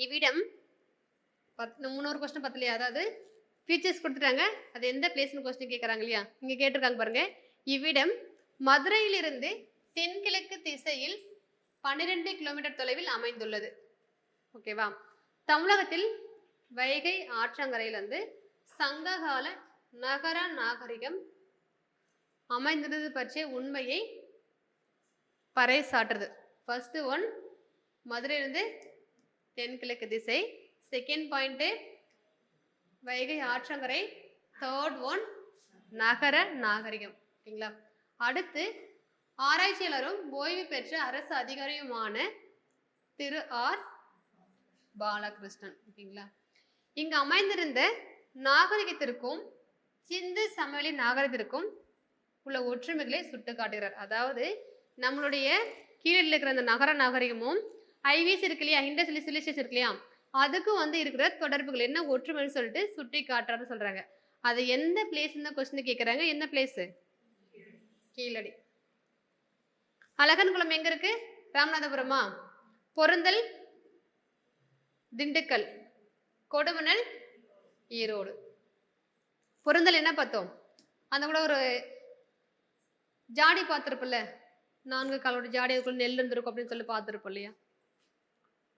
இவ்விடம் 300 கொஸ்டின் பத்தலையா? அதாவது ஃபீச்சர்ஸ் கொடுத்துட்டாங்க, அது எந்த பிளேஸ்னு கொஸ்டின் கேட்குறாங்க இல்லையா? இங்கே கேட்டிருக்காங்க பாருங்க. இவ்விடம் மதுரையிலிருந்து தென்கிழக்கு திசையில் 12 கிலோமீட்டர் தொலைவில் அமைந்துள்ளது. ஓகேவா? தமிழகத்தில் வைகை ஆற்றங்கரையில் வந்து சங்ககால நகர நாகரிகம் அமைந்துள்ளது பற்றிய உண்மையை பறைசாற்றுது. ஃபர்ஸ்ட் ஒன் மதுரையிலிருந்து தென்கிழக்கு திசை, செகண்ட் பாயிண்ட் வைகை ஆற்றங்கரை, தேர்ட் ஒன் நகர நாகரிகம். ஓகேங்களா? அடுத்து ஆராய்ச்சியாளரும் ஓய்வு பெற்ற அரசு அதிகாரியுமான திரு ஆர் பாலகிருஷ்ணன். ஓகேங்களா? இங்கு அமைந்திருந்த நாகரிகத்திற்கும் சிந்து சமவெளி நாகரிகத்திற்கும் உள்ள ஒற்றுமைகளை சுட்டு காட்டுகிறார். அதாவது நம்மளுடைய கீழே இருக்கிற அந்த நகர நாகரிகமும் ஐவிஎஸ் இருக்கு இல்லையா, இண்டஸ்ட்ரியல் சிவிலைசேஷன் இருக்கு இல்லையா, அதுக்கும் வந்து இருக்கிற தொடர்புகள் என்ன ஒற்றுமைன்னு சொல்லிட்டு சுட்டி காட்டுறாருன்னு சொல்றாங்க. அது எந்த பிளேஸ் தான் கொஸ்டின் கேட்குறாங்க. என்ன பிளேஸ்? கீழடி. அழகன்குளம் எங்க இருக்கு? ராமநாதபுரமா? பொருந்தல் திண்டுக்கல், கொடுமணல் ஈரோடு. பொருந்தல் என்ன பார்த்தோம்? அந்த கூட ஒரு ஜாடி பார்த்துருப்போம்ல, 4 காலோட ஜாடி, அதுக்குள்ள நெல் இருந்திருக்கும் அப்படின்னு சொல்லி பார்த்துருப்போம் இல்லையா?